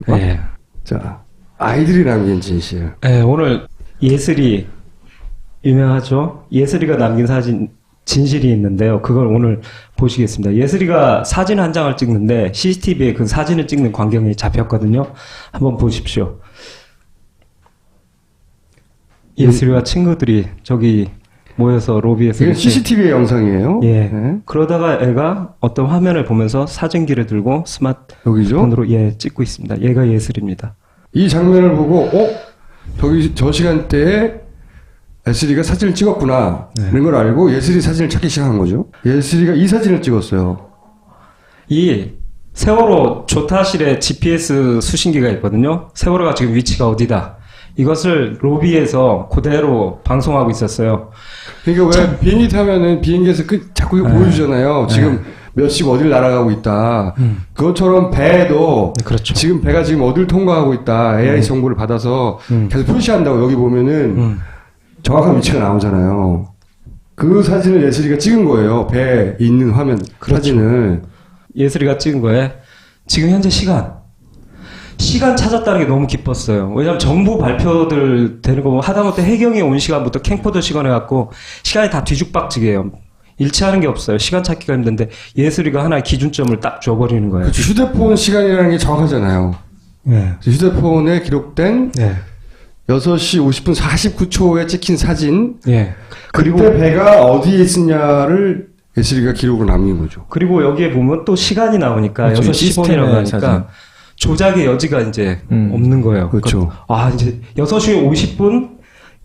네. 자, 아이들이 남긴 진실. 네, 오늘 예슬이 유명하죠? 예슬이가 남긴 사진 진실이 있는데요. 그걸 오늘 보시겠습니다. 예슬이가 사진 한 장을 찍는데 CCTV에 그 사진을 찍는 광경이 잡혔거든요. 한번 보십시오. 예슬이와 친구들이 저기 모여서 로비에서 이건 CCTV의 영상이에요. 예. 네. 그러다가 애가 어떤 화면을 보면서 사진기를 들고 여기죠? 스마트폰으로 찍고 있습니다. 얘가 예슬입니다. 이 장면을 보고 저 시간대에 예슬이가 사진을 찍었구나 이런 걸 알고 예슬이 사진을 찾기 시작한 거죠. 예슬이가 이 사진을 찍었어요. 이 세월호 조타실에 GPS 수신기가 있거든요. 세월호가 지금 위치가 어디다. 이것을 로비에서 그대로 방송하고 있었어요. 그러니까 왜 비행기 타면은 비행기에서 자꾸 이거 보여주잖아요. 지금 몇 시 어딜 날아가고 있다. 그것처럼 배도 그렇죠. 지금 배가 지금 어딜 통과하고 있다. AI 정보를 받아서 계속 표시한다고. 여기 보면은 정확한 위치가 나오잖아요. 그 사진을 예슬이가 찍은 거예요. 배에 있는 화면 그렇죠. 사진을. 예슬이가 찍은 거에 지금 현재 시간 찾았다는 게 너무 기뻤어요. 왜냐면 정부 발표들 되는 거 보면 하다못해 해경이 온 시간부터 캠코더 시간 해갖고 시간이 다 뒤죽박죽이에요. 일치하는 게 없어요. 시간 찾기가 힘든데 예슬이가 하나의 기준점을 딱 줘버리는 거예요. 그렇죠. 휴대폰 시간이라는 게 정확하잖아요. 네. 휴대폰에 기록된 6시 50분 49초에 찍힌 사진. 네. 그리고 그때 배가 어디에 있었냐를 예슬이가 기록을 남긴 거죠. 그리고 여기에 보면 또 시간이 나오니까 그렇죠. 6시 10분이라고 하니까 조작의 여지가 이제 없는 거예요. 그렇죠. 이제 6시 50분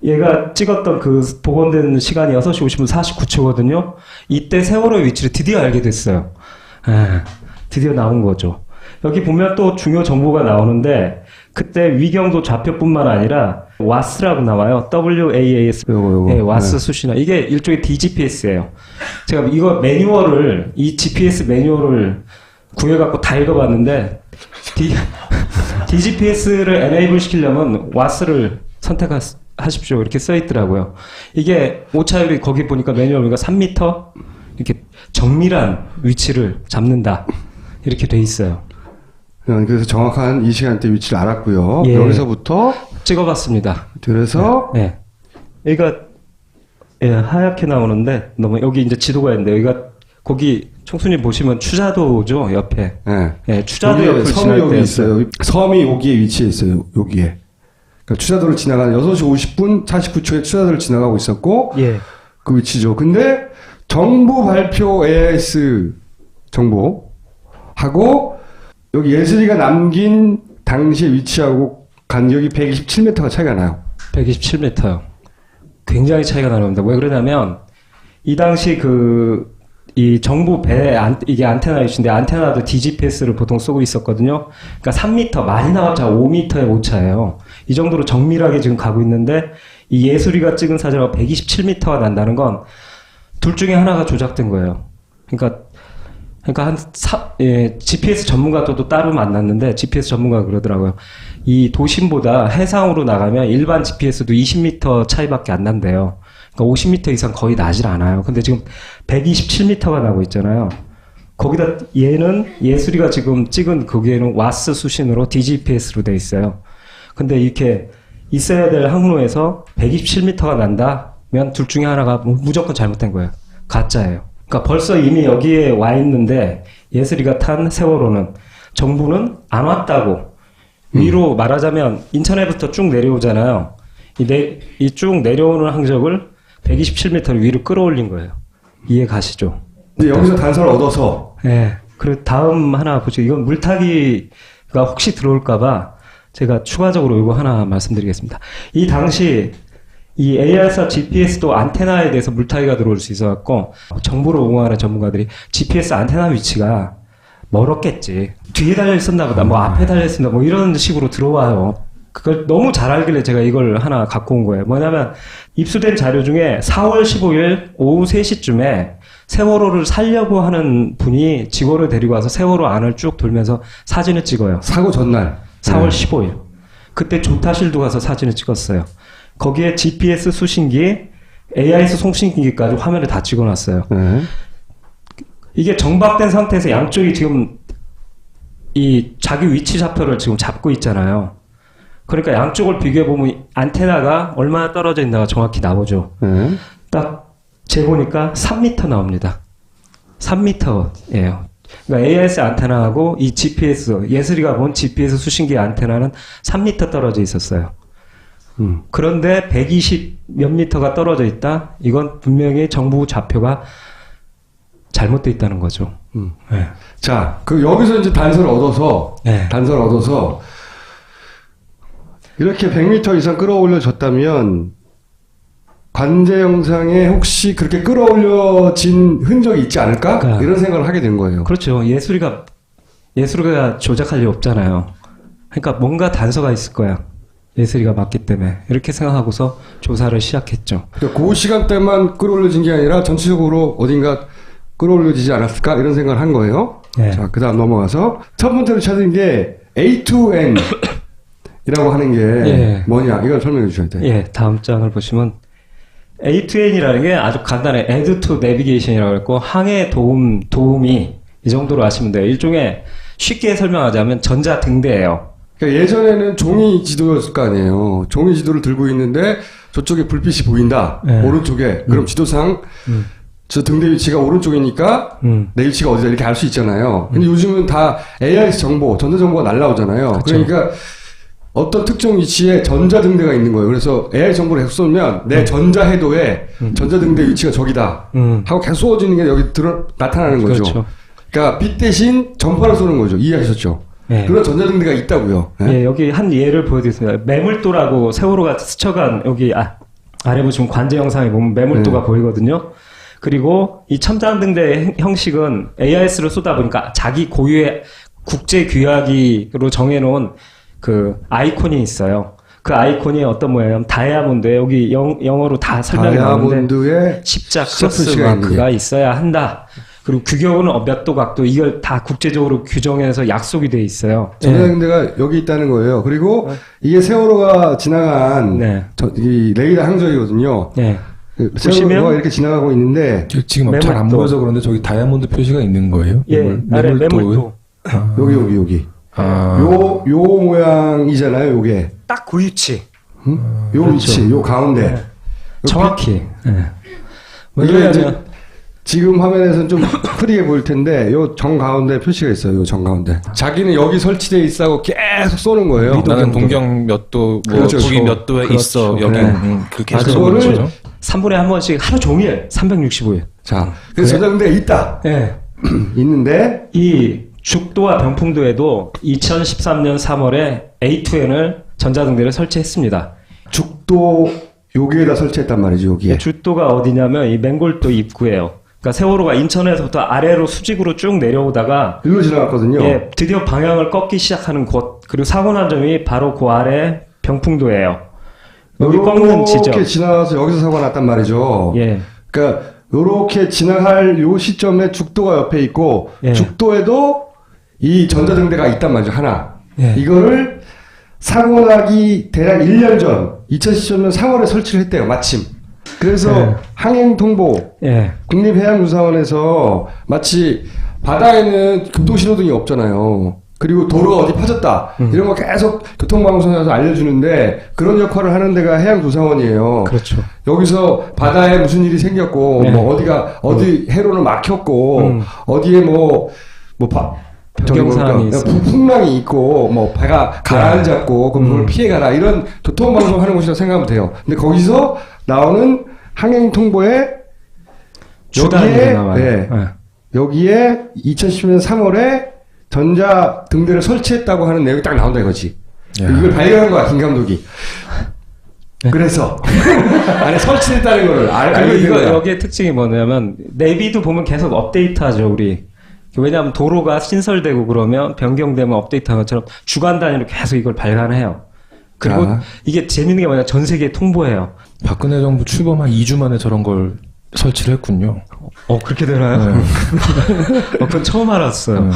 얘가 찍었던 그 복원된 시간이 6시 50분 49초거든요. 이때 세월호의 위치를 드디어 알게 됐어요. 드디어 나온 거죠. 여기 보면 또 중요 정보가 나오는데 그때 위경도 좌표뿐만 아니라 WAS라고 나와요. WAAS. WAS 수신화. 이게 일종의 DGPS예요. 제가 이거 이 GPS 매뉴얼을 구해갖고 다 읽어봤는데 DGPS를 enable 시키려면 WAS를 선택하십시오. 이렇게 써있더라고요. 이게 오차율이 거기 보니까 매뉴얼 보니까 3m 이렇게 정밀한 위치를 잡는다. 이렇게 돼 있어요. 그래서 정확한 이 시간대 위치를 알았고요. 예. 여기서부터 찍어봤습니다. 그래서 여기가 하얗게 나오는데 여기 이제 지도가 있는데 여기가 거기 총수님 보시면 추자도죠 옆에. 추자도 옆을 섬이 여기 있어요. 섬이 여기에 위치해 있어요. 여기에. 그러니까 추자도를 지나가는 6시 50분 49초에 추자도를 지나가고 있었고 그 위치죠. 근데 정부 발표 AIS 정보하고 여기 예슬이가 남긴 당시의 위치하고 간격이 127m가 차이가 나요. 127m요. 굉장히 차이가 나는데 왜 그러냐면 이 당시 이 정부 이게 안테나 위치인데 안테나도 DGPS를 보통 쓰고 있었거든요. 그러니까 3m, 많이 나왔자 5m의 오차예요. 이 정도로 정밀하게 지금 가고 있는데 이 예술이가 찍은 사진하고 127m가 난다는 건 둘 중에 하나가 조작된 거예요. 그러니까 GPS 전문가도 따로 만났는데 GPS 전문가가 그러더라고요. 이 도심보다 해상으로 나가면 일반 GPS도 20m 차이밖에 안 난대요. 그러니까 50m 이상 거의 나질 않아요. 근데 지금 127m가 나고 있잖아요. 거기다 예술이가 지금 찍은 거기에는 와스 수신으로 DGPS로 돼 있어요. 근데 이렇게 있어야 될 항로에서 127m가 난다면 둘 중에 하나가 무조건 잘못된 거예요. 가짜예요. 그러니까 벌써 이미 여기에 와 있는데 예슬이가 탄 세월호는 정부는 안 왔다고 위로 말하자면 인천에부터 쭉 내려오잖아요. 이 쭉 내려오는 항적을 127m 위로 끌어올린 거예요. 이해 가시죠? 근데 여기서 단서를 얻어서 그리고 다음 하나 보죠. 이건 물타기가 혹시 들어올까봐 제가 추가적으로 이거 하나 말씀드리겠습니다. 이 당시 이 AR사 GPS도 안테나에 대해서 물타기가 들어올 수 있어갖고 정보를 옹호하는 전문가들이 GPS 안테나 위치가 멀었겠지. 뒤에 달려있었나 보다. 앞에 달려있었나 이런 식으로 들어와요. 그걸 너무 잘 알길래 제가 이걸 하나 갖고 온 거예요. 뭐냐면 입수된 자료 중에 4월 15일 오후 3시쯤에 세월호를 살려고 하는 분이 직원을 데리고 와서 세월호 안을 쭉 돌면서 사진을 찍어요. 사고 전날 4월 15일. 그때 조타실도 가서 사진을 찍었어요. 거기에 GPS 수신기, AIS 송신기까지 화면을 다 찍어놨어요. 이게 정박된 상태에서 양쪽이 지금 이 자기 위치 좌표를 지금 잡고 있잖아요. 그러니까 양쪽을 비교해보면 안테나가 얼마나 떨어져 있나가 정확히 나오죠. 딱 재보니까 3m 나옵니다. 3m예요. 그러니까 AIS 안테나하고 이 GPS, 예슬이가 본 GPS 수신기 안테나는 3m 떨어져 있었어요. 그런데 120 몇 미터가 떨어져 있다? 이건 분명히 정부 좌표가 잘못되어 있다는 거죠. 네. 자, 여기서 이제 단서를 얻어서, 이렇게 100m 이상 끌어올려졌다면, 관제 영상에 혹시 그렇게 끌어올려진 흔적이 있지 않을까? 그러니까, 이런 생각을 하게 된 거예요. 그렇죠. 예술이가 조작할 리 없잖아요. 그러니까 뭔가 단서가 있을 거야. 예슬이가 맞기 때문에. 이렇게 생각하고서 조사를 시작했죠. 그러니까 그 시간대만 끌어올려진 게 아니라 전체적으로 어딘가 끌어올려지지 않았을까? 이런 생각을 한 거예요. 네. 자, 그 다음 넘어가서 첫 번째로 찾은 게 A2N 이라고 하는 게 뭐냐? 이걸 설명해 주셔야 돼요. 예, 다음 장을 보시면 A2N이라는 게 아주 간단해. Add to Navigation이라고 했고 항해 도움이 이 정도로 아시면 돼요. 일종의 쉽게 설명하자면 전자등대예요. 그러니까 예전에는 종이 지도였을 거 아니에요. 종이 지도를 들고 있는데 저쪽에 불빛이 보인다. 오른쪽에. 그럼 지도상 저 등대 위치가 오른쪽이니까 내 위치가 어디다 이렇게 알 수 있잖아요. 근데 요즘은 다 AIS 정보, 전자정보가 날라오잖아요. 그렇죠. 그러니까 어떤 특정 위치에 전자등대가 있는 거예요. 그래서 AI 정보를 계속 쏘면 내 전자해도에 전자등대 위치가 저기다 하고 계속 쏘아지는 게 여기 나타나는 거죠. 그렇죠. 그러니까 빛 대신 전파를 쏘는 거죠. 이해하셨죠? 네. 그런 전자등대가 있다고요. 네? 예, 여기 한 예를 보여드리겠습니다. 매물도라고 세월호가 스쳐간 여기 아래 보시면 관제 영상에 보면 매물도가 보이거든요. 그리고 이 첨단등대 형식은 AIS로 쏘다 보니까 자기 고유의 국제 규약으로 정해놓은 그 아이콘이 있어요. 그 아이콘이 어떤 모양이냐면 다이아몬드에 여기 영어로 다 설명이 나오는데 십자 크로스 마크가 있어야 한다. 그리고 규격은 몇 도 각도 이걸 다 국제적으로 규정해서 약속이 돼 있어요. 전자등대가 여기 있다는 거예요. 그리고 이게 세월호가 지나간 이 레이더 항적이거든요. 네. 세월호가 이렇게 지나가고 있는데 지금 잘 안 보여서 그런데 저기 다이아몬드 표시가 있는 거예요? 예, 아래 매물도. 여기. 요 모양이잖아요, 요게. 딱 그 위치. 요 그렇죠. 위치, 요 가운데. 네. 정확히. 네. 왜냐면 지금 화면에서는 좀 흐리게 보일 텐데, 요 정가운데 표시가 있어요, 요 정가운데. 자기는 여기 설치되어 있어 계속 쏘는 거예요. 나는 동경 몇 도, 뭐, 그렇죠. 북위 몇 도에 그렇죠. 있어, 여기. 그렇게 해서 그거를 3분에 한 번씩 하루 종일 365일. 자, 그래서 전자등대가 있다. 네. 있는데, 이 죽도와 병풍도에도 2013년 3월에 A2N을 전자등대를 설치했습니다. 죽도 여기에다 설치했단 말이죠, 여기에. 죽도가 어디냐면 이 맹골도 입구예요. 그러니까 세월호가 인천에서부터 아래로 수직으로 쭉 내려오다가 일로 지나갔거든요. 예, 드디어 방향을 꺾기 시작하는 곳 그리고 사고 난 점이 바로 그 아래 병풍도예요. 여기 꺾는 지점. 이렇게 지나가서 여기서 사고가 났단 말이죠. 예. 그러니까 요렇게 지나갈 요 시점에 죽도가 옆에 있고 죽도에도 이 전자등대가 있단 말이죠. 하나. 이거를 사고 나기 대략 1년 전 2017년 3월에 설치를 했대요. 마침. 그래서 항행통보 국립해양조사원에서 마치 바다에는 교통신호등이 없잖아요. 그리고 도로가 어디 파졌다 이런 거 계속 교통방송에서 알려주는데 그런 역할을 하는 데가 해양조사원이에요. 그렇죠. 여기서 바다에 무슨 일이 생겼고 뭐 어디 해로는 막혔고 어디에 변경사항이 풍랑이 있고 뭐 배가 가라앉았고 그럼 그걸 피해가라 이런 교통방송 하는 곳이라고 생각하면 돼요. 근데 거기서 나오는 항행통보에 여기에 2010년 3월에 전자등대를 설치했다고 하는 내용이 딱 나온다 이거지. 이걸 발견한 거야 김 감독이. 그래서 안에 설치했다는 걸 알게 된 거야. 여기에 특징이 뭐냐면 내비도 보면 계속 업데이트하죠 우리. 왜냐하면 도로가 신설되고 그러면 변경되면 업데이트한 것처럼 주간 단위로 계속 이걸 발간해요. 그리고 이게 재밌는 게 뭐냐 전 세계에 통보해요. 박근혜 정부 출범 한 2주 만에 저런 걸 설치를 했군요. 그렇게 되나요? 그건 처음 알았어요.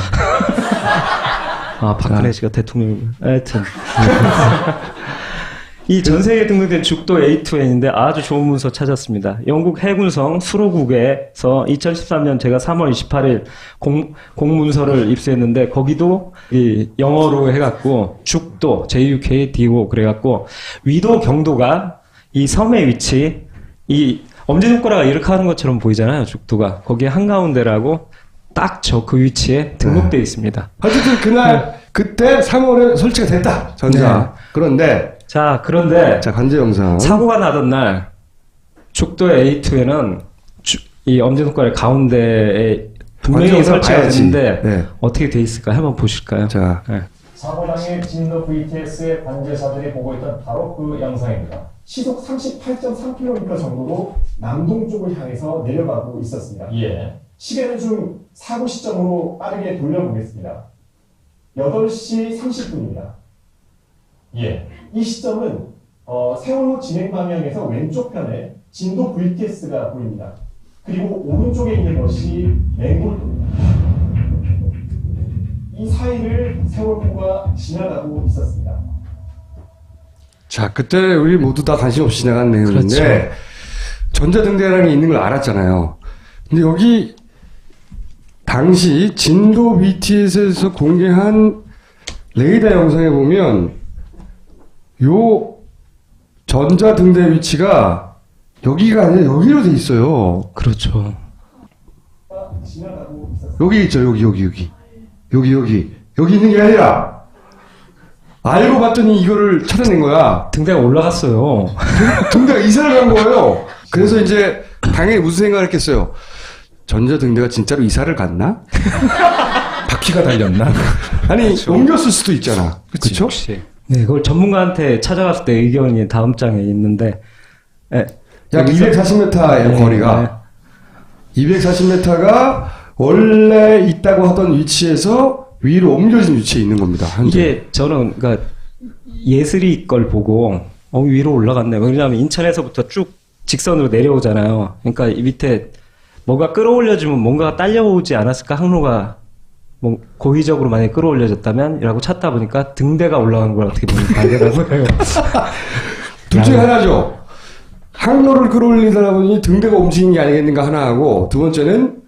박근혜 씨가 대통령. 하여튼. 이 전 세계에 등록된 죽도 A2N인데 아주 좋은 문서 찾았습니다. 영국 해군성 수로국에서 2013년 제가 3월 28일 공문서를 입수했는데 거기도 이 영어로 해갖고 죽도 JUKDO 그래갖고 위도 경도가 이 섬의 위치 이 엄지손가락가 이렇게 하는 것처럼 보이잖아요. 죽도가 거기에 한가운데라고 딱 그 위치에 등록되어 있습니다. 어쨌든 그날 그때 3월에 설치가 됐다 전자. 그런데 자 관제 영상 사고가 나던 날 죽도의 A2에는 이 엄지손가락 가운데에 분명히 설치가 됐는데 어떻게 돼 있을까 한번 보실까요? 자, 사고 당일 진도 VTS의 관제사들이 보고 있던 바로 그 영상입니다. 시속 38.3km 정도로 남동쪽을 향해서 내려가고 있었습니다. 시계는 좀 사고 시점으로 빠르게 돌려보겠습니다. 8시 30분입니다. 이 시점은 세월호 진행 방향에서 왼쪽 편에 진도 VTS가 보입니다. 그리고 오른쪽에 있는 것이 맹골도입니다. 이 사이를 세월호가 지나가고 있었습니다. 자, 그때 우리 모두 다 관심 없이 지나간 내용인데 그렇죠. 전자등대라는 게 있는 걸 알았잖아요. 근데 여기 당시 진도 BTS에서 공개한 레이더 영상에 보면 요 전자등대 위치가 여기가 아니라 여기로 돼 있어요. 그렇죠. 지나가고 있었습니다. 여기 있죠. 여기 있는 게 아니라 알고 봤더니 이거를 찾아낸 거야. 등대가 올라갔어요. 등대가 이사를 간 거예요. 그래서 이제 당연히 무슨 생각을 했겠어요. 전자등대가 진짜로 이사를 갔나? 바퀴가 달렸나? 아니 그렇죠. 옮겼을 수도 있잖아. 그렇죠? 혹시. 네, 그걸 전문가한테 찾아갔을 때 의견이 다음 장에 있는데 약 240m예요 거리가. 240m가 원래 있다고 하던 위치에서 위로 옮겨진 위치에 있는 겁니다. 현재. 이게 저는 그러니까 예슬이 걸 보고 위로 올라갔네. 왜냐하면 인천에서부터 쭉 직선으로 내려오잖아요. 그러니까 이 밑에 뭐가 끌어올려주면 뭔가가 딸려오지 않았을까? 항로가 뭐 고의적으로 만약에 끌어올려졌다면 이라고 찾다 보니까 등대가 올라간 걸 어떻게 보면 발견한 거예요. 둘 중에 하나죠. 항로를 끌어올리다 보니 등대가 움직인 게 아니겠는가 하나 하고 두 번째는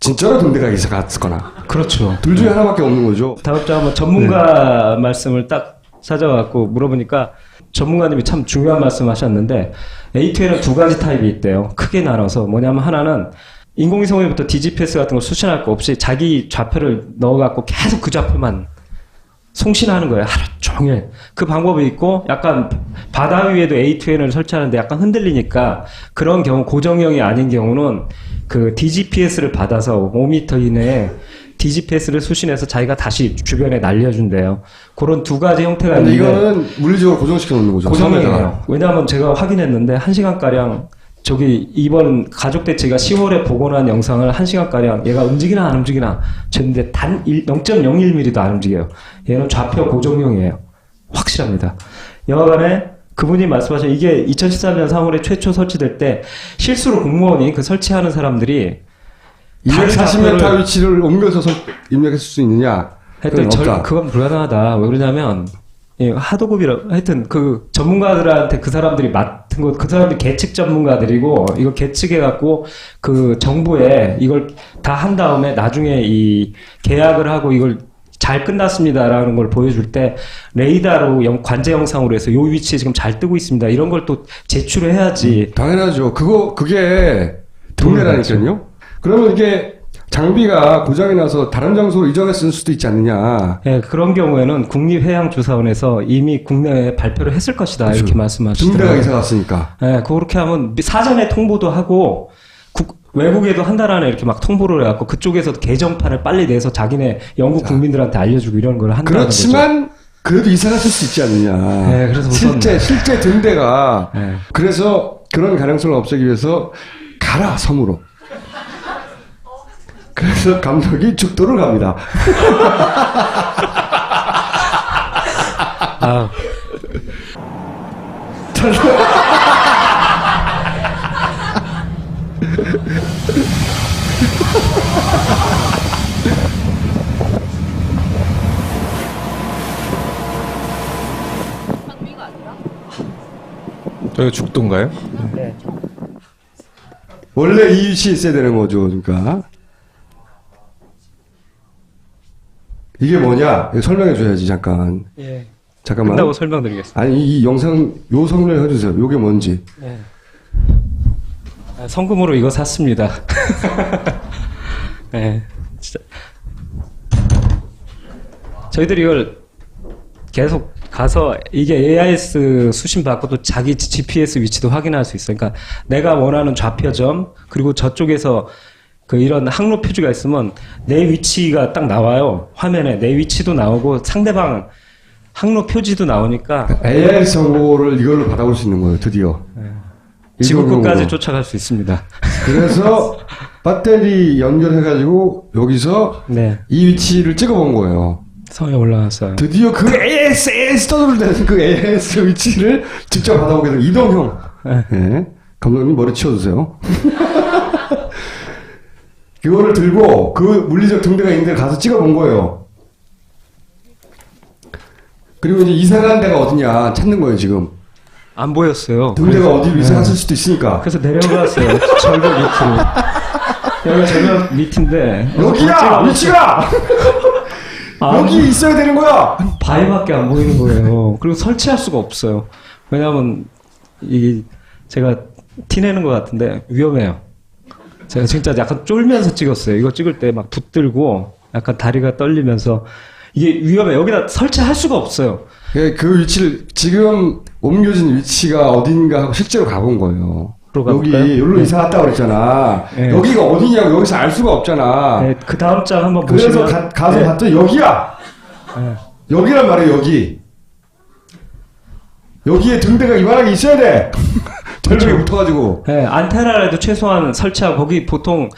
진짜로 등대가 이사 갔거나. 그렇죠. 둘 중에 하나밖에 없는 거죠. 다음 주 한번 전문가 말씀을 딱 찾아갖고 물어보니까 전문가님이 참 중요한 말씀 하셨는데 A2에는 두 가지 타입이 있대요. 크게 나눠서 뭐냐면 하나는 인공위성으로부터 DGPS 같은 거 수신할 거 없이 자기 좌표를 넣어갖고 계속 그 좌표만 송신하는 거예요. 하루 종일. 그 방법이 있고 약간 바다 위에도 A2N을 설치하는데 약간 흔들리니까 그런 경우 고정형이 아닌 경우는 그 DGPS를 받아서 5m 이내에 DGPS를 수신해서 자기가 다시 주변에 날려준대요. 그런 두 가지 형태가 근데 있는데 이거는 물리적으로 고정시켜 놓는 거죠. 고정이에요. 왜냐하면 제가 확인했는데 1시간가량 저기 이번 가족 대체가 10월에 복원한 영상을 1시간가량 얘가 움직이나 안 움직이나 쟀는데 단 0.01mm도 안 움직여요. 얘는 좌표 고정형이에요. 확실합니다. 여하간에 그분이 말씀하신 이게 2013년 3월에 최초 설치될 때 실수로 공무원이 그 설치하는 사람들이 240m 위치를 옮겨서 입력했을 수 있느냐? 하여튼 없다. 그건 불가능하다. 왜 그러냐면 하도급이라 하여튼 그 전문가들한테 그 사람들이 맡은 거 그 사람들이 계측 전문가들이고 이거 계측해 갖고 그 정부에 이걸 다 한 다음에 나중에 이 계약을 하고 이걸 잘 끝났습니다라는 걸 보여줄 때 레이더로 관제 영상으로 해서 요 위치에 지금 잘 뜨고 있습니다. 이런 걸 또 제출을 해야지. 당연하죠. 그게 등대라니까요. 그러면 이게 장비가 고장이 나서 다른 장소로 이전했을 수도 있지 않느냐. 예, 그런 경우에는 국립해양조사원에서 이미 국내에 발표를 했을 것이다. 그렇죠. 이렇게 말씀하시더라고요. 등대가 이사 갔으니까. 예, 그렇게 하면 사전에 통보도 하고 외국에도 한 달 안에 이렇게 막 통보를 해갖고 그쪽에서 개정판을 빨리 내서 자기네 영국 국민들한테 알려주고 이런 걸 한다는 거죠. 그렇지만 그래도 이사 갔을 수 있지 않느냐. 네, 그래서 우선 실제 등대가 네. 그래서 그런 가능성을 없애기 위해서 가라 섬으로. 그래서 감독이 죽도를 갑니다. 아, 장비가 아니라? 저희가 죽도인가요? 네. 원래 이 위치에 있어야 되는 거죠. 그러니까 이게 뭐냐? 이거 설명해 줘야지 잠깐. 예. 잠깐만. 끝나고 설명드리겠습니다. 아니 이 영상 요 설명해 주세요. 요게 뭔지. 네. 성금으로 이거 샀습니다. 네, 진짜. 저희들이 이걸 계속 가서 이게 AIS 수신 받고도 자기 GPS 위치도 확인할 수 있어요. 그러니까 내가 원하는 좌표점 그리고 저쪽에서 그 이런 항로 표지가 있으면 내 위치가 딱 나와요. 화면에 내 위치도 나오고 상대방 항로 표지도 나오니까 AI 정보를 이걸로 받아볼 수 있는 거예요. 드디어. 지구 끝까지 이걸로. 쫓아갈 수 있습니다. 그래서 배터리 연결해가지고 여기서 네, 이 위치를 찍어본 거예요. 성에 올라왔어요. 드디어 그 AS 떠들어대는 그 AS 위치를 직접 받아보게 된 이동형. 네. 네. 감독님 머리 치워주세요. 그거를 들고 그 물리적 등대가 있는 데 가서 찍어본 거예요. 그리고 이제 이사간 데가 어디냐 찾는 거예요 지금. 안 보였어요. 등대가 그래서- 어디로 이사갔을 수도 있으니까. 그래서 내려갔어요. 절벽 밑으로. 여기가 절벽 밑인데. 여기야 위치가 여기 있어야 되는 거야. 바위밖에 안 보이는 거예요. 그리고 설치할 수가 없어요. 왜냐하면 이 제가 티내는 것 같은데 위험해요. 제가 진짜 약간 쫄면서 찍었어요. 이거 찍을 때 막 붙들고 약간 다리가 떨리면서 이게 위험해. 여기다 설치할 수가 없어요. 그 위치를 지금 옮겨진 위치가 어딘가 하고 실제로 가본 거예요. 여기 가볼까요? 여기로 네. 이사 갔다 그랬잖아. 네. 여기가 어디냐고 여기서 알 수가 없잖아. 네, 그 다음 장 한번 그래서 보시면 가서 네. 봤더니 여기야. 네. 여기란 말이에요. 여기. 여기에 등대가 이만하게 있어야 돼. 절벽에 붙어가지고. 네, 안테나라도 최소한 설치하고 거기 보통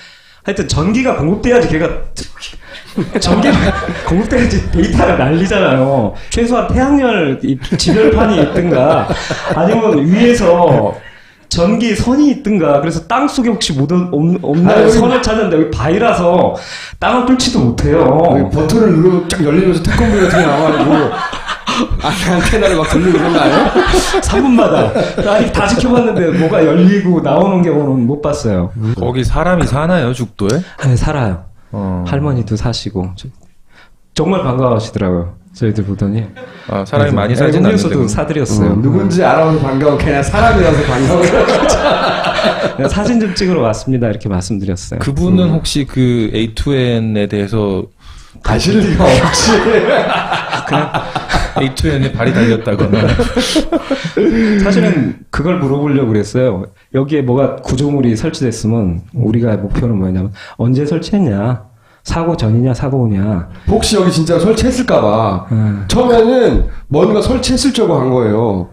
하여튼 전기가 공급돼야지 걔가 전기가 공급돼야지 데이터가 날리잖아요. 최소한 태양열 이 지별판이 있든가 아니면 위에서 전기 선이 있든가. 그래서 땅 속에 혹시 없는 아유, 선을 찾는데 여기 바위라서 땅을 뚫지도 못해요. 여기 버튼을 누르면 쫙 열리면서 태권도 같은 게 나와가지고 안테나를 막 돌리고 그런 거 아니에요? 3분마다 아직 다 지켜봤는데 뭐가 열리고 나오는 경우는 못 봤어요. 거기 사람이 사나요, 죽도에? 네, 살아요. 어. 할머니도 사시고 정말 반가워하시더라고요. 저희들 보더니 아, 사람이 그래서 많이 살진 음료수도 않는데. 사드렸어요. 누군지 알아서 반가워. 그냥 사람이라서 반가워. 네, 사진 좀 찍으러 왔습니다. 이렇게 말씀드렸어요. 그분은 혹시 그 A2N에 대해서 가실 리가 없지. A2N에 발이 달렸다거나 사실은 그걸 물어보려고 그랬어요. 여기에 뭐가 구조물이 설치됐으면 우리가 목표는 뭐냐면 언제 설치했냐, 사고 전이냐 사고 후냐. 혹시 여기 진짜 설치했을까봐. 처음에는 뭔가 설치했을 줄 알고 한 거예요.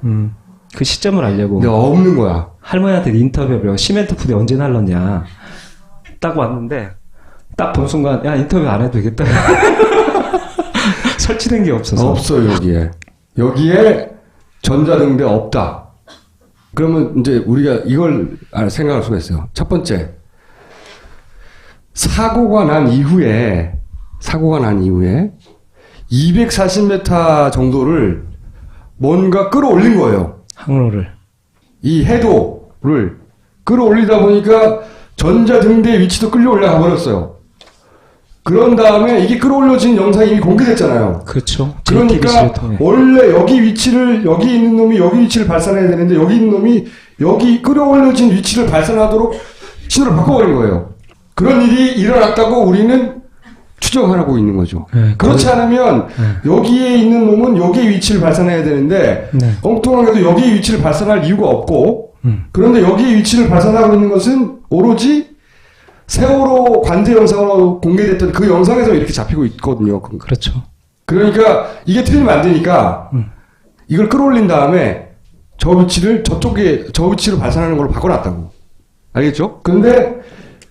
그 시점을 알려고. 근데 없는 거야. 할머니한테 인터뷰를 시멘트 부대 언제 날랐냐 딱 왔는데 딱 본 순간 야 인터뷰 안 해도 되겠다. 설치된 게 없어서. 없어요, 여기에. 여기에 전자등대 없다. 그러면 이제 우리가 이걸 생각할 수가 있어요. 첫 번째. 사고가 난 이후에 240m 정도를 뭔가 끌어올린 거예요. 항로를. 이 해도를 끌어올리다 보니까 전자등대 위치도 끌려올려 가버렸어요. 그런 다음에 이게 끌어올려진 영상이 이미 공개됐잖아요. 그렇죠. 그러니까 원래 여기 있는 놈이 여기 위치를 발산해야 되는데 여기 있는 놈이 여기 끌어올려진 위치를 발산하도록 신호를 바꿔버린 거예요. 그런 일이 일어났다고 우리는 추정하고 있는 거죠. 네, 그렇지 않으면 여기에 있는 놈은 여기 위치를 발산해야 되는데 네. 엉뚱하게도 여기 위치를 발산할 이유가 없고 그런데 여기 위치를 발산하고 있는 것은 오로지 세월호 관제 영상으로 공개됐던 그 영상에서 이렇게 잡히고 있거든요. 그렇죠. 그러니까 이게 틀리면 안 되니까 이걸 끌어올린 다음에 저 위치로 발산하는 걸로 바꿔놨다고. 알겠죠? 근데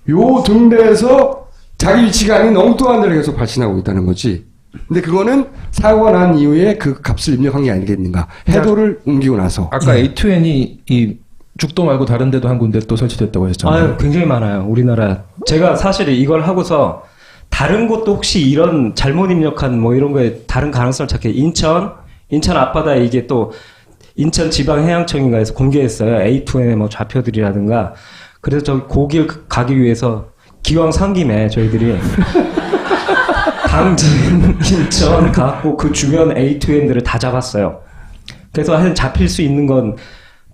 요 등대에서 자기 위치가 아닌 엉뚱한 데를 계속 발신하고 있다는 거지. 근데 그거는 사고가 난 이후에 그 값을 입력한 게 아니겠는가. 해도를 옮기고 나서. 아까 A2N이 이 죽도 말고 다른 데도 한 군데 또 설치됐다고 했잖아요. 아유, 굉장히 많아요. 우리나라. 제가 사실 이걸 하고서 다른 곳도 혹시 이런 잘못 입력한 뭐 이런 거에 다른 가능성을 찾게 인천 앞바다에 이게 또 인천지방해양청인가에서 공개했어요. A2M의 뭐 좌표들이라든가. 그래서 저기 거길 가기 위해서 기왕 산 김에 저희들이 당진, 인천 갖고 그 주변 A2M들을 다 잡았어요. 그래서 한 잡힐 수 있는 건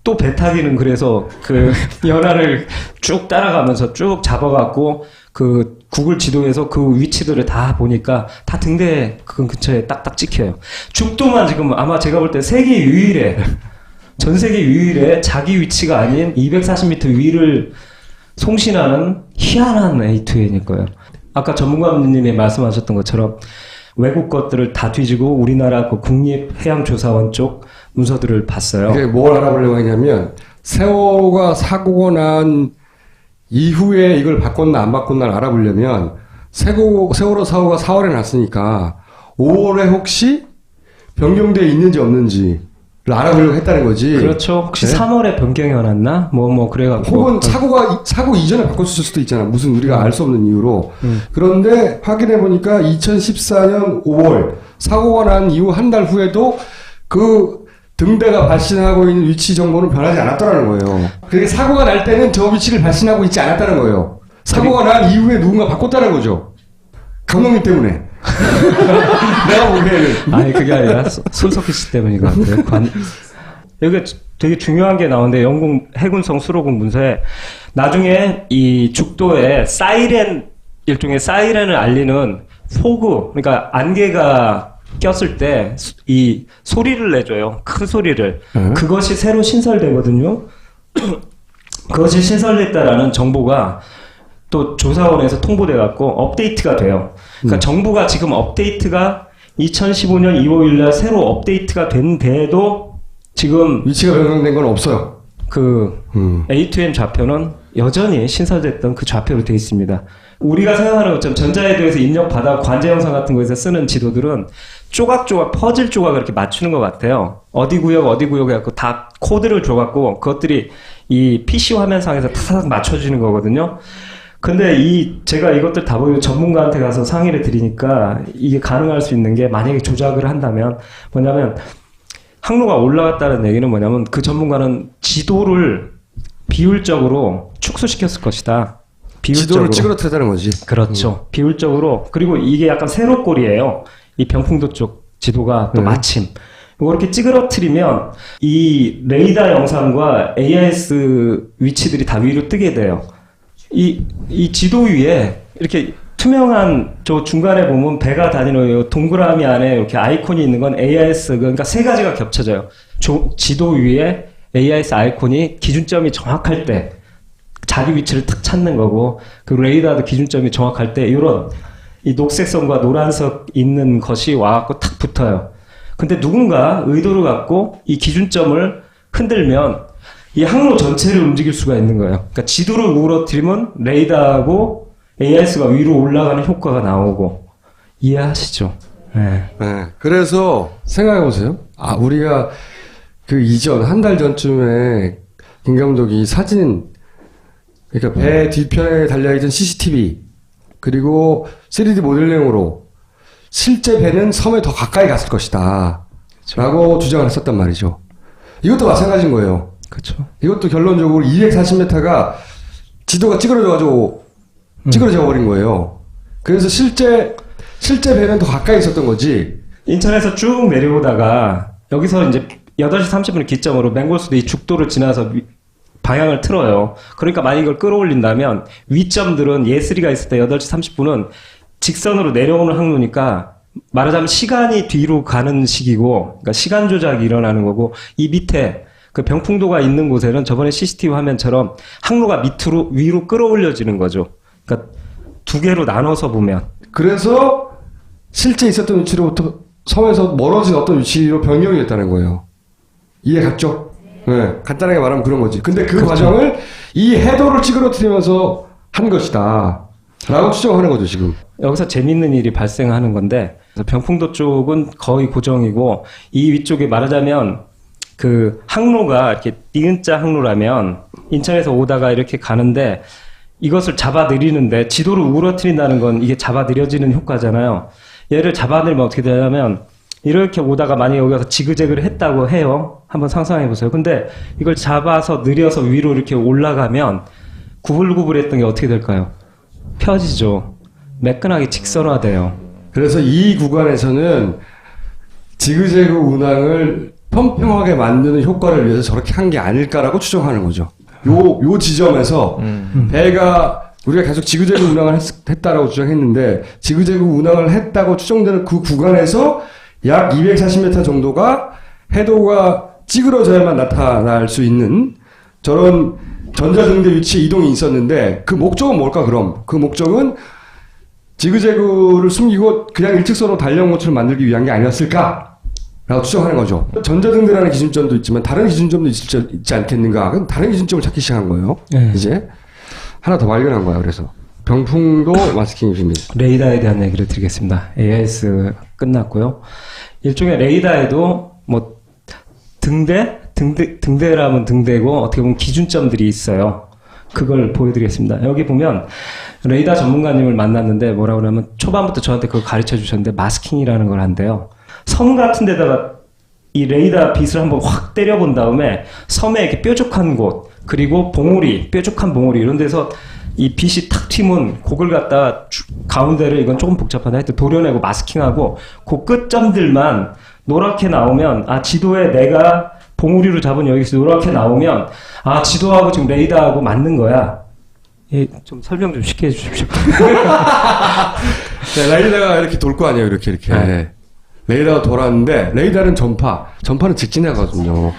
또 배 타기는 그래서 그 연안을 쭉 따라가면서 쭉 잡아갖고 그 구글 지도에서 그 위치들을 다 보니까 다 등대 그 근처에 딱딱 찍혀요. 죽도만 지금 아마 제가 볼 때 세계 유일에 전 세계 유일에 자기 위치가 아닌 240m 위를 송신하는 희한한 A2N일 거예요. 아까 전문가님이 말씀하셨던 것처럼 외국 것들을 다 뒤지고 우리나라 그 국립해양조사원 쪽 문서들을 봤어요. 이게 뭘 알아보려고 했냐면 세월호가 사고가 난 이후에 이걸 바꿨나 안 바꿨나를 알아보려면 세월호 사고가 4월에 났으니까 5월에 혹시 변경되어 있는지 없는지를 알아보려고 했다는 거지. 그렇죠. 혹시 네? 3월에 변경이 왔나? 뭐 그래갖고. 혹은 사고 이전에 바꿨을 수도 있잖아. 무슨 우리가 알 수 없는 이유로. 그런데 확인해 보니까 2014년 5월 사고가 난 이후 한 달 후에도 그 등대가 발신하고 있는 위치 정보는 변하지 않았다는 거예요. 그러니까 사고가 날 때는 저 위치를 발신하고 있지 않았다는 거예요. 사고가 난 이후에 누군가 바꿨다는 거죠. 감독님 때문에. 내가 보기에는. 아니 그게 아니라 손석희 씨 때문인 것 같아요. 여기가 되게 중요한 게 나오는데 영국 해군성 수로국 문서에 나중에 이 죽도에 사이렌 일종의 사이렌을 알리는 포그 그러니까 안개가 꼈을 때 이 소리를 내줘요. 큰 소리를. 그것이 새로 신설되거든요. 그것이 신설됐다라는 정보가 또 조사원에서 통보돼갖고 업데이트가 돼요. 그러니까 정부가 지금 업데이트가 2015년 2월 1일 새로 업데이트가 된데도 지금 위치가 변경된 건 없어요. 그 A2M 좌표는 여전히 신설됐던 그 좌표로 되어 있습니다. 우리가 생각하는 것처럼 전자에도에서 입력받아 관제 영상 같은 거에서 쓰는 지도들은 조각조각 퍼즐 조각을 이렇게 맞추는 것 같아요. 어디 구역 해갖고 다 코드를 줘갖고 그것들이 이 PC 화면상에서 탁탁 맞춰주는 거거든요. 근데 제가 이것들 다 보고 전문가한테 가서 상의를 드리니까 이게 가능할 수 있는 게 만약에 조작을 한다면 뭐냐면 항로가 올라갔다는 얘기는 뭐냐면 그 전문가는 지도를 비율적으로 축소시켰을 것이다. 지도를 찌그러뜨렸다는 거지. 그렇죠. 비율적으로. 그리고 이게 약간 세로꼴이에요. 이 병풍도 쪽 지도가 또 마침. 이렇게 찌그러뜨리면 이 레이더 영상과 AIS 위치들이 다 위로 뜨게 돼요. 이 지도 위에 이렇게 투명한 저 중간에 보면 배가 다니는 동그라미 안에 이렇게 아이콘이 있는 건 AIS 그러니까 세 가지가 겹쳐져요. 지도 위에 AIS 아이콘이 기준점이 정확할 때 자기 위치를 탁 찾는 거고 그 레이더도 기준점이 정확할 때 이런 이 녹색선과 노란색 있는 것이 와갖고 탁 붙어요. 근데 누군가 의도를 갖고 이 기준점을 흔들면 이 항로 전체를 움직일 수가 있는 거예요. 그러니까 지도를 우러뜨리면 레이더하고 AIS가 위로 올라가는 효과가 나오고 이해하시죠? 네. 네. 그래서 생각해보세요. 우리가 그 이전 한 달 전쯤에 김 감독이 사진 그러니까 배 뒤편에 달려있던 CCTV 그리고 3D 모델링으로 실제 배는 섬에 더 가까이 갔을 것이다 라고 주장을 했었단 말이죠. 이것도 마찬가지인 거예요. 그렇죠. 이것도 결론적으로 240m가 지도가 찌그러져 버린 거예요. 그래서 실제 배는 더 가까이 있었던 거지. 인천에서 쭉 내려오다가 여기서 이제 8시 30분을 기점으로 맹골수도 이 죽도를 지나서 방향을 틀어요. 그러니까 만약 이걸 끌어올린다면 위점들은 예슬이가 있을 때 8시 30분은 직선으로 내려오는 항로니까 말하자면 시간이 뒤로 가는 시기고 그러니까 시간 조작이 일어나는 거고 이 밑에 그 병풍도가 있는 곳에는 저번에 CCTV 화면처럼 항로가 위로 끌어올려지는 거죠. 그러니까 두 개로 나눠서 보면. 그래서 실제 있었던 위치로부터 섬에서 멀어진 어떤 위치로 변경이 됐다는 거예요. 이해 갔죠? 네. 간단하게 말하면 그런 거지. 근데 그 그렇죠. 과정을 이 해도를 찌그러뜨리면서 한 것이다. 라고 추정하는 거죠, 지금. 여기서 재밌는 일이 발생하는 건데, 그래서 병풍도 쪽은 거의 고정이고, 이 위쪽에 말하자면, 그 항로가 이렇게 니은자 항로라면, 인천에서 오다가 이렇게 가는데, 이것을 잡아들이는데, 지도를 우러뜨린다는 건 이게 잡아들여지는 효과잖아요. 얘를 잡아들면 어떻게 되냐면, 이렇게 오다가 만약에 여기 가서 지그재그를 했다고 해요. 한번 상상해 보세요. 근데 이걸 잡아서 느려서 위로 이렇게 올라가면 구불구불했던 게 어떻게 될까요? 펴지죠. 매끈하게 직선화돼요. 그래서 이 구간에서는 지그재그 운항을 평평하게 만드는 효과를 위해서 저렇게 한 게 아닐까라고 추정하는 거죠. 요 지점에서 배가 우리가 계속 지그재그 운항을 했다라고 주장했는데 지그재그 운항을 했다고 추정되는 그 구간에서 약 240m 정도가 해도가 찌그러져야만 나타날 수 있는 저런 전자등대 위치에 이동이 있었는데 그 목적은 뭘까 그럼? 그 목적은 지그재그를 숨기고 그냥 일직선으로 달려온 것처럼 만들기 위한 게 아니었을까? 라고 추정하는 거죠. 전자등대라는 기준점도 있지만 다른 기준점도 있지 않겠는가? 그럼 다른 기준점을 찾기 시작한 거예요. 네. 이제 하나 더 발견한 거야. 그래서 병풍도 마스킹 비밀. 레이더에 대한 얘기를 드리겠습니다. AIS 끝났고요. 일종의 레이더에도 뭐 등대라면 등대고 어떻게 보면 기준점들이 있어요. 그걸 보여드리겠습니다. 여기 보면 레이더 전문가님을 만났는데 뭐라고 그러면 초반부터 저한테 그걸 가르쳐 주셨는데 마스킹이라는 걸 한대요. 섬 같은 데다가 이 레이더 빛을 한번 확 때려본 다음에 섬에 이렇게 뾰족한 곳 그리고 봉우리, 뾰족한 봉우리 이런 데서 이 빛이 탁 튀면 그걸 갖다 가운데를 이건 조금 복잡하다 하여튼 도려내고 마스킹하고 그 끝점들만 노랗게 나오면 아 지도에 내가 봉우리로 잡은 여기서 노랗게 나오면 아 지도하고 지금 레이더하고 맞는 거야. 예, 좀 설명 좀 쉽게 해주십시오. 네, 레이더가 이렇게 돌 거 아니에요. 이렇게. 네. 레이더가 돌았는데 레이더는 전파는 직진하거든요.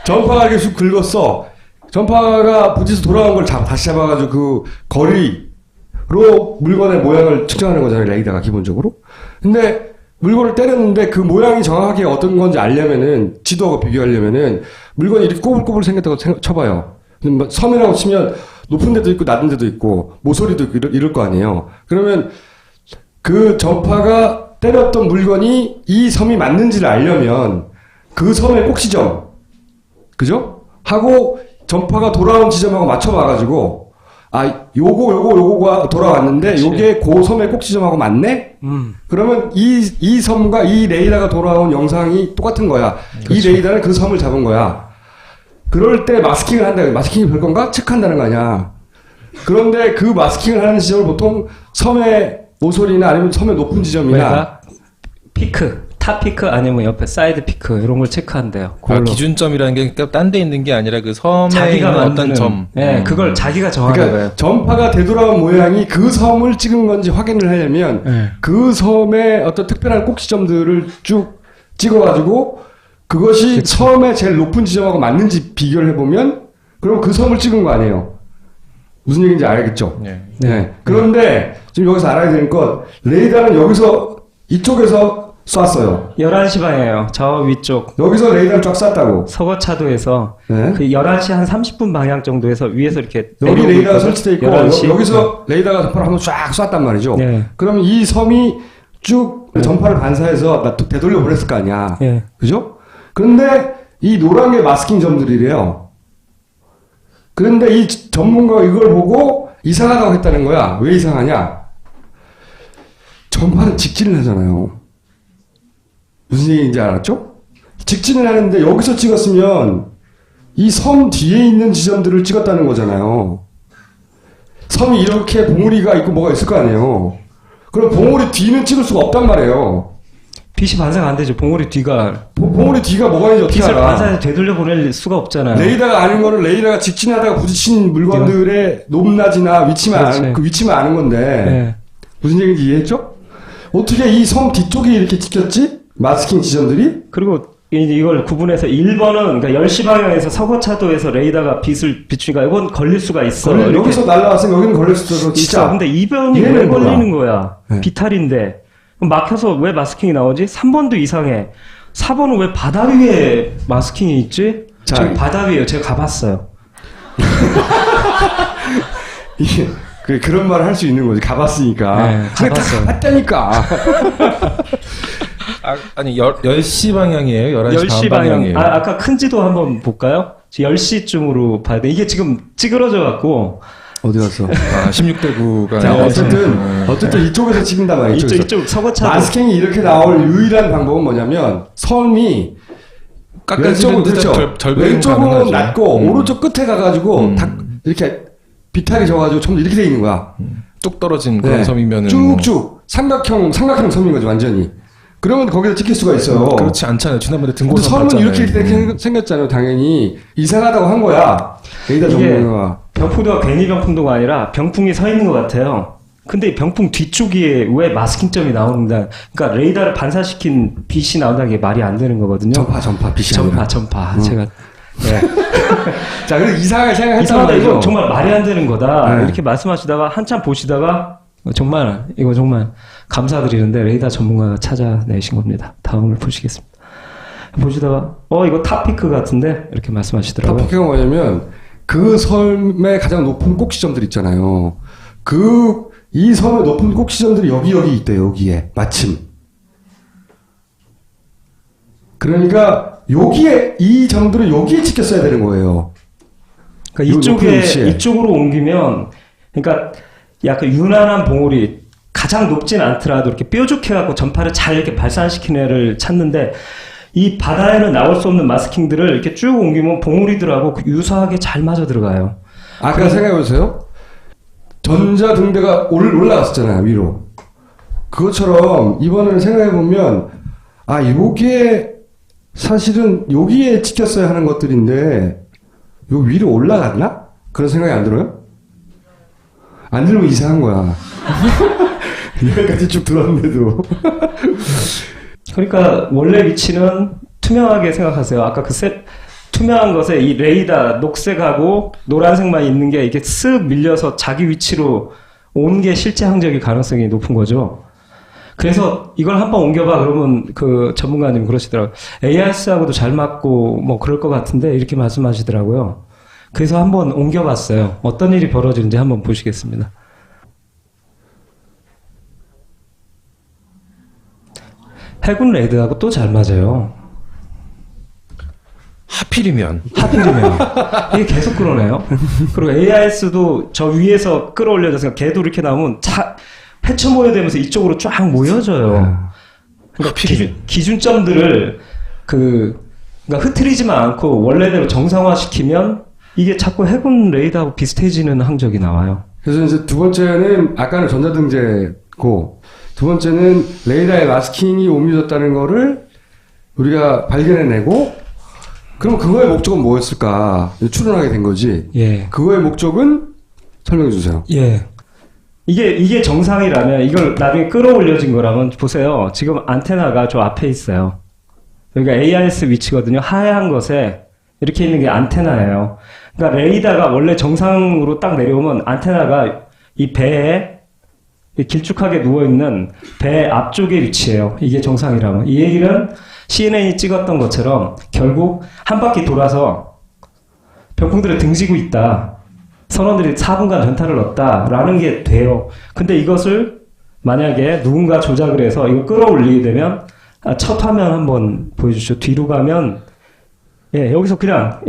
전파가 이렇게 쑥 긁었어. 전파가 부지에서 돌아온 걸 다시 잡아가지고 그 거리로 물건의 모양을 측정하는 거잖아요. 레이더가 기본적으로. 근데 물건을 때렸는데 그 모양이 정확하게 어떤 건지 알려면은 지도하고 비교하려면은 물건이 이렇게 꼬불꼬불 생겼다고 쳐봐요. 근데 뭐 섬이라고 치면 높은 데도 있고 낮은 데도 있고 모서리도 있고 이럴 거 아니에요. 그러면 그 전파가 때렸던 물건이 이 섬이 맞는지를 알려면 그 섬의 꼭지점, 그죠? 하고 전파가 돌아온 지점하고 맞춰봐가지고 아 요거가 돌아왔는데 그치. 요게 그 섬의 꼭지점하고 맞네? 그러면 이 섬과 이 레이더가 돌아온 영상이 똑같은 거야. 그렇죠. 이 레이더는 그 섬을 잡은 거야. 그럴 때 마스킹을 한다. 마스킹이 별 건가? 체크한다는 거 아니야. 그런데 그 마스킹을 하는 지점을 보통 섬의 모서리나 아니면 섬의 높은 지점이나 왜가 피크, 탑 피크 아니면 옆에 사이드 피크 이런 걸 체크한대요. 아, 기준점이라는 게 딴 데 있는 게 아니라 그 섬에 자기가 있는 어떤 만드는, 점. 네, 그걸 자기가 정하는 그러니까 거예요. 전파가 되돌아온 모양이 그 섬을 찍은 건지 확인을 하려면 네. 그 섬의 어떤 특별한 꼭지점들을 쭉 찍어가지고 그것이 섬의 제일 높은 지점하고 맞는지 비교를 해보면 그럼 그 섬을 찍은 거 아니에요. 무슨 얘기인지 알겠죠? 네. 네. 그런데 지금 여기서 알아야 되는 건 레이더는 여기서 이쪽에서 쐈어요. 11시 방향이에요. 저 위쪽. 여기서 레이더를 쫙 쐈다고. 서거차도에서 네. 그 11시 한 30분 방향 정도에서 위에서 이렇게 여기 내려오고 레이더가 있거든. 설치되어 있고 11시. 여기서 레이더가 전파를 한번 쫙 쐈단 말이죠. 네. 그러면 이 섬이 쭉 전파를 반사해서 되돌려 보냈을 거 아니야. 네. 그죠? 그런데 이 노란 게 마스킹 점들이래요. 그런데 이 전문가가 이걸 보고 이상하다고 했다는 거야. 왜 이상하냐? 전파는 직진을 하잖아요. 무슨 얘기인지 알았죠? 직진을 하는데 여기서 찍었으면 이 섬 뒤에 있는 지점들을 찍었다는 거잖아요. 섬이 이렇게 봉우리가 있고 뭐가 있을 거 아니에요. 그럼 봉우리 뒤는 찍을 수가 없단 말이에요. 빛이 반사가 안 되죠. 봉우리 뒤가. 봉우리 뒤가 뭐가 있는지 어떻게 빛을 알아? 반사해서 되돌려 보낼 수가 없잖아요. 레이더가 아는 거는 레이더가 직진하다가 부딪힌 물건들의 높낮이나 위치만 그렇지. 아는, 그 위치만 아는 건데 네. 무슨 얘기인지 이해했죠? 어떻게 이 섬 뒤쪽이 이렇게 찍혔지? 마스킹 지점들이? 그리고 이걸 구분해서 1번은 그러니까 10시 방향에서 서거차도에서 레이더가 빛을 비추니까 이건 걸릴 수가 있어. 이렇게. 여기서 날라왔으면 여기는 걸릴 수도 있어. 있어. 진짜. 근데 2번이 얘는 왜 뭐야? 걸리는 거야? 네. 비탈인데. 그럼 막혀서 왜 마스킹이 나오지? 3번도 이상해. 4번은 왜 바다 위에 마스킹이 있지? 자, 저기 바다 위에요. 제가 가봤어요. 이게 그런 말을 할 수 있는 거지. 가봤으니까. 네, 제가 다 가봤어요. 가봤다니까. 아니 10시 방향이에요? 11시 10시 반 방향. 방향이에요? 아까 큰 지도 한번 볼까요? 10시쯤으로 봐야 돼. 이게 지금 찌그러져 갖고 어디 갔어? 아, 16대 9가. 자, 어쨌든 이쪽에서 찍는다 말이야. 이쪽 서거차 마스킹이 이렇게 나올 유일한 방법은 뭐냐면 섬이 왼쪽은 그렇죠. 왼쪽은 낮고 오른쪽 끝에 가가지고 이렇게 비탈이 져가지고 전부 이렇게 돼 있는 거야. 뚝 떨어진 그런 섬이면은 쭉쭉 삼각형 섬인 거죠 완전히. 그러면 거기서 찍힐 수가 있어요. 그렇지 않잖아요. 지난번에 등고선 섬은 봤잖아요. 이렇게 생겼잖아요. 당연히 이상하다고 한 거야. 레이더 전문가가. 병풍도가 괜히 병풍도가 아니라 병풍이 서 있는 것 같아요. 근데 병풍 뒤쪽에 왜 마스킹점이 나오는가? 그러니까 레이더를 반사시킨 빛이 나온다는 게 말이 안 되는 거거든요. 전파 빛이 아니라. 전파. 제가 네. 자, 그래서 이상하게 생각했단 이상하다. 말이죠. 이거 정말 말이 안 되는 거다. 네. 이렇게 말씀하시다가 한참 보시다가 정말 감사드리는데 레이더 전문가가 찾아내신 겁니다. 다음을 보시겠습니다. 보시다가 이거 탑피크 같은데 이렇게 말씀하시더라고요. 탑피크가 뭐냐면 그 섬의 가장 높은 꼭 지점들 있잖아요. 이 섬의 높은 꼭 지점들이 여기 있대요. 여기에 마침. 그러니까 이 점들은 여기에 찍혔어야 되는 거예요. 그러니까 이쪽으로 옮기면 그러니까 약간 유난한 봉우리 가장 높진 않더라도 이렇게 뾰족해갖고 전파를 잘 이렇게 발산시키는 애를 찾는데 이 바다에는 나올 수 없는 마스킹들을 이렇게 쭉 옮기면 봉우리들하고 유사하게 잘 맞아 들어가요. 아까 생각해보세요. 전자등대가 올라갔었잖아요, 위로. 그것처럼 이번에는 생각해보면 요게 사실은 여기에 찍혔어야 하는 것들인데 요 위로 올라갔나? 그런 생각이 안 들어요? 안 들면 이상한 거야. 여기까지 쭉 들었는데도. 그러니까 원래 위치는 투명하게 생각하세요. 아까 투명한 것에 이 레이더 녹색하고 노란색만 있는 게 이게 쓱 밀려서 자기 위치로 온 게 실제 항적일 가능성이 높은 거죠. 그래서 이걸 한번 옮겨봐 그러면 그 전문가님 그러시더라고요. AIS하고도 잘 맞고 뭐 그럴 것 같은데 이렇게 말씀하시더라고요. 그래서 한번 옮겨봤어요. 어떤 일이 벌어지는지 한번 보시겠습니다. 해군 레이더하고 또 잘 맞아요. 하필이면. 이게 계속 그러네요. 그리고 AIS도 저 위에서 끌어올려져서 걔도 이렇게 나오면 헤쳐 모여되면서 이쪽으로 쫙 모여져요. 그러니까 기준점들을 그러니까 흐트리지만 않고 원래대로 정상화시키면 이게 자꾸 해군 레이더하고 비슷해지는 항적이 나와요. 그래서 이제 두 번째는 아까는 전자등재고 두 번째는 레이더의 마스킹이 옮겨졌다는 거를 우리가 발견해내고 그럼 그거의 목적은 뭐였을까? 추론하게 된 거지. 예. 그거의 목적은 설명해 주세요. 예. 이게 정상이라면 이걸 나중에 끌어올려진 거라면 보세요. 지금 안테나가 저 앞에 있어요. 여기가 AIS 위치거든요. 하얀 것에 이렇게 있는 게 안테나예요. 그러니까 레이더가 원래 정상으로 딱 내려오면 안테나가 이 배에 길쭉하게 누워있는 배 앞쪽에 위치해요. 이게 정상이라면. 이 얘기는 CNN이 찍었던 것처럼 결국 한 바퀴 돌아서 병풍들을 등지고 있다. 선원들이 4분간 전타를 넣었다라는 게 돼요. 근데 이것을 만약에 누군가 조작을 해서 이거 끌어올리게 되면 첫 화면 한번 보여주시죠. 뒤로 가면 여기서 그냥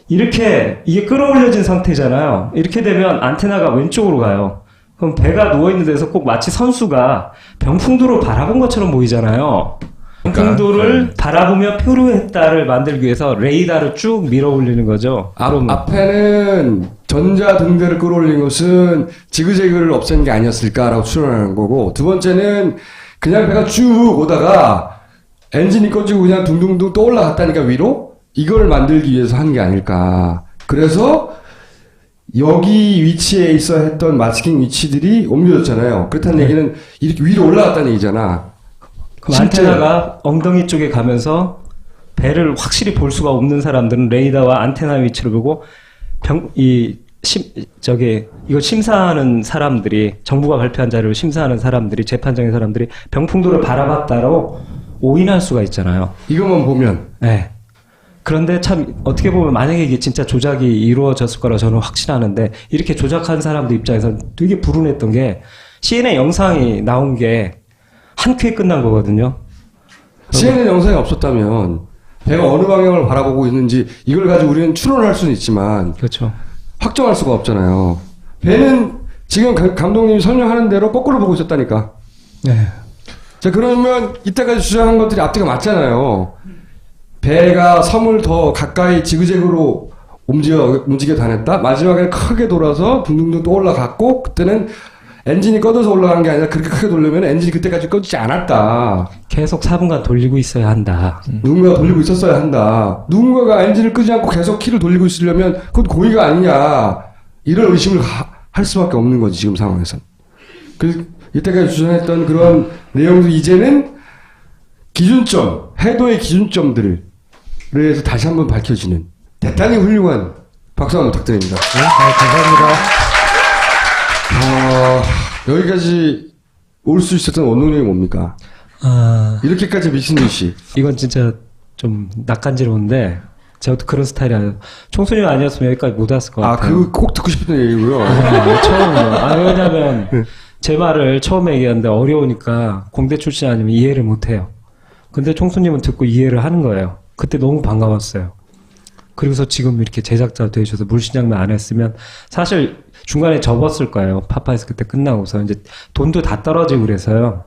이렇게 이게 끌어올려진 상태잖아요. 이렇게 되면 안테나가 왼쪽으로 가요. 그럼 배가 누워있는 데서 꼭 마치 선수가 병풍도를 바라본 것처럼 보이잖아요. 병풍도를 바라보며 표류했다를 만들기 위해서 레이더를 쭉 밀어 올리는 거죠. 앞에는 전자등대를 끌어올린 것은 지그재그를 없앤 게 아니었을까라고 추론하는 거고 두 번째는 그냥 배가 쭉 오다가 엔진이 꺼지고 그냥 둥둥둥 또 올라갔다니까 위로 이걸 만들기 위해서 한 게 아닐까. 그래서 여기 위치에 있어 했던 마스킹 위치들이 옮겨졌잖아요. 그렇다는 얘기는 이렇게 위로 올라갔다는 얘기잖아. 그럼 안테나가 엉덩이 쪽에 가면서 배를 확실히 볼 수가 없는 사람들은 레이더와 안테나 위치를 보고 이걸 심사하는 사람들이 정부가 발표한 자료를 심사하는 사람들이 재판정의 사람들이 병풍도를 바라봤다로 오인할 수가 있잖아요. 이것만 보면. 네. 그런데 참 어떻게 보면 만약에 이게 진짜 조작이 이루어졌을 거라 저는 확신하는데 이렇게 조작한 사람들 입장에서 되게 불운했던 게 CNN 영상이 나온 게 한 큐에 끝난 거거든요. CNN 영상이 없었다면 배가 어느 방향을 바라보고 있는지 이걸 가지고 우리는 추론할 수는 있지만 그렇죠. 확정할 수가 없잖아요. 배는 지금 감독님이 설명하는 대로 거꾸로 보고 있었다니까. 네. 자, 그러면 이때까지 주장한 것들이 앞뒤가 맞잖아요. 배가 섬을 더 가까이 지그재그로 움직여 다녔다. 마지막에 크게 돌아서 둥둥둥 또 올라갔고, 그때는 엔진이 꺼져서 올라간 게 아니라 그렇게 크게 돌려면 엔진이 그때까지 꺼지지 않았다. 계속 4분간 돌리고 있어야 한다. 누군가가 돌리고 있었어야 한다. 누군가가 엔진을 끄지 않고 계속 키를 돌리고 있으려면 그건 고의가 아니냐. 이런 의심을 할 수밖에 없는 거지, 지금 상황에선. 그래서 이때까지 주장했던 그런 내용도 이제는 기준점, 해도의 기준점들을 해서 다시 한번 밝혀지는 대단히 훌륭한 박수 한번 부탁드립니다. 네, 감사합니다. 여기까지 올 수 있었던 원동력이 뭡니까? 이렇게까지 미친 듯이. 이건 진짜 좀 낯간지러운데, 제가 그런 스타일이 아니에요. 총수님 아니었으면 여기까지 못 왔을 것 같아요. 그거 꼭 듣고 싶은 얘기고요. 처음이요. 왜냐면, 제 말을 처음에 얘기하는데 어려우니까 공대 출신 아니면 이해를 못 해요. 근데 총수님은 듣고 이해를 하는 거예요. 그때 너무 반가웠어요. 그리고서 지금 이렇게 제작자 되셔서 물신장면 안 했으면 사실 중간에 접었을 거예요. 파파에서 그때 끝나고서 이제 돈도 다 떨어지고 그래서요.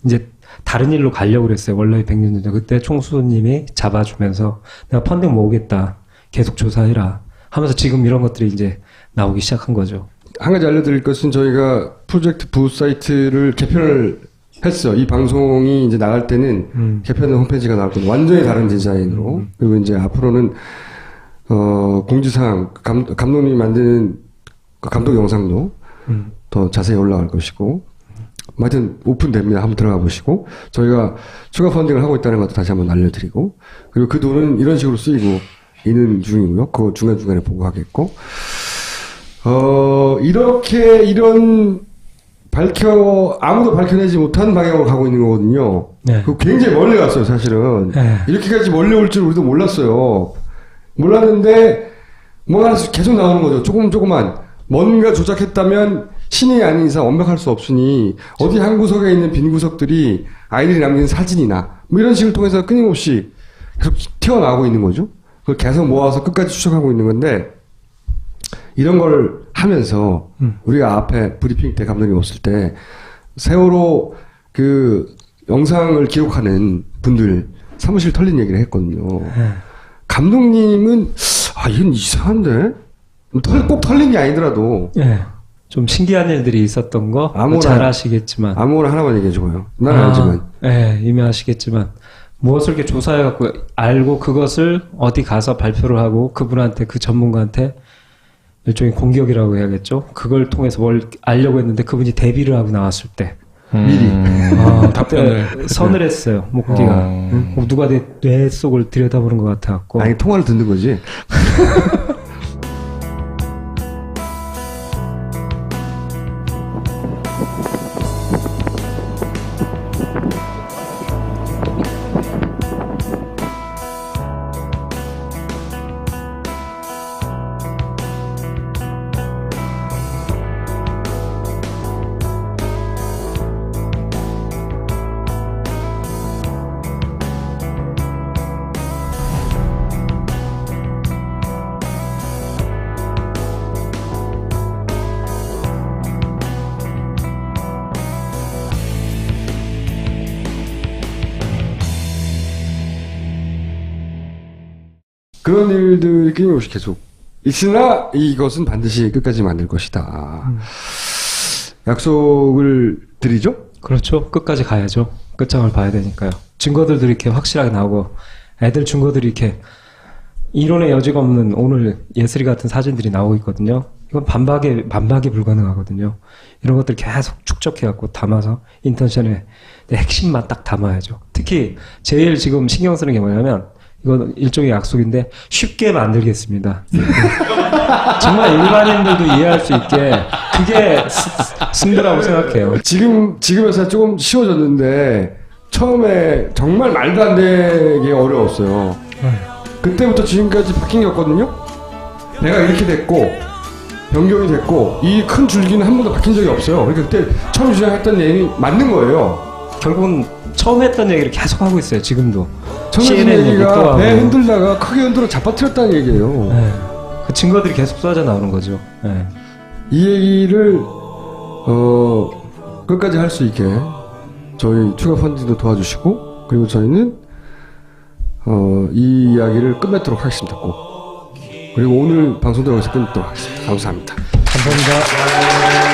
이제 다른 일로 가려고 그랬어요. 원래 100년 전. 그때 총수님이 잡아주면서 내가 펀딩 모으겠다. 계속 조사해라. 하면서 지금 이런 것들이 이제 나오기 시작한 거죠. 한 가지 알려드릴 것은 저희가 프로젝트 부 사이트를 개편을 했어요. 이 방송이 이제 나갈 때는 개편된 홈페이지가 나올 거예요. 완전히 다른 디자인으로. 그리고 이제 앞으로는 공지사항, 감독님이 만드는 그 감독 영상도 더 자세히 올라갈 것이고, 하여튼 오픈됩니다. 한번 들어가 보시고, 저희가 추가 펀딩을 하고 있다는 것도 다시 한번 알려드리고, 그리고 그 돈은 이런 식으로 쓰이고 있는 중이고요. 그거 중간중간에 보고하겠고, 이렇게 이런 아무도 밝혀내지 못한 방향으로 가고 있는 거거든요. 네. 그 굉장히 멀리 갔어요, 사실은. 네. 이렇게까지 멀리 올 줄 우리도 몰랐어요. 몰랐는데, 뭔가 계속 나오는 거죠. 조금만. 뭔가 조작했다면 신이 아닌 이상 완벽할 수 없으니, 어디 한 구석에 있는 빈 구석들이 아이들이 남긴 사진이나, 뭐 이런 식을 통해서 끊임없이 계속 튀어나오고 있는 거죠. 그걸 계속 모아서 끝까지 추적하고 있는 건데, 이런 걸 하면서 우리가 앞에 브리핑 때 감독님 오실 때 세월호 그 영상을 기록하는 분들 사무실 털린 얘기를 했거든요. 감독님은 이건 이상한데 꼭 털린 게 아니더라도 좀 신기한 일들이 있었던 거 잘 아시겠지만 아무거나 하나만 얘기해 줘요. 난 알지만. 이미 아시겠지만 무엇을 이렇게 조사해갖고 알고 그것을 어디 가서 발표를 하고 그분한테 그 전문가한테 일종의 공격이라고 해야겠죠. 그걸 통해서 뭘 알려고 했는데 그분이 데뷔를 하고 나왔을 때 미리 답변을 서늘했어요. 목뒤가 누가 내 뇌 속을 들여다보는 것 같아갖고. 아니 통화를 듣는 거지. 그런 일들이 끊임없이 계속 있으나 이것은 반드시 끝까지 만들 것이다. 약속을 드리죠? 그렇죠. 끝까지 가야죠. 끝장을 봐야 되니까요. 증거들도 이렇게 확실하게 나오고 애들 증거들이 이렇게 이론의 여지가 없는 오늘 예슬이 같은 사진들이 나오고 있거든요. 이건 반박이 불가능하거든요. 이런 것들 계속 축적해갖고 담아서 인턴션에 핵심만 딱 담아야죠. 특히 제일 지금 신경 쓰는 게 뭐냐면 이건 일종의 약속인데 쉽게 만들겠습니다. 정말 일반인들도 이해할 수 있게 그게 승부라고 생각해요. 지금에서 조금 쉬워졌는데 처음에 정말 말도 안 되게 어려웠어요. 그때부터 지금까지 바뀐 게 없거든요. 내가 이렇게 됐고 변경이 됐고 이 큰 줄기는 한 번도 바뀐 적이 없어요. 그러니까 그때 처음 주장했던 얘기 맞는 거예요. 결국은 처음 했던 얘기를 계속 하고 있어요. 지금도. 처음 했던 얘기가 배 흔들다가 크게 흔들어 잡아뜨렸다는 얘기예요. 네. 그 증거들이 계속 쏟아져 나오는 거죠. 네. 이 얘기를 끝까지 할 수 있게 저희 추가 펀딩도 도와주시고, 그리고 저희는 이 이야기를 끝맺도록 하겠습니다. 꼭. 그리고 오늘 방송도 여기서 끝내도록 하겠습니다. 감사합니다. 감사합니다.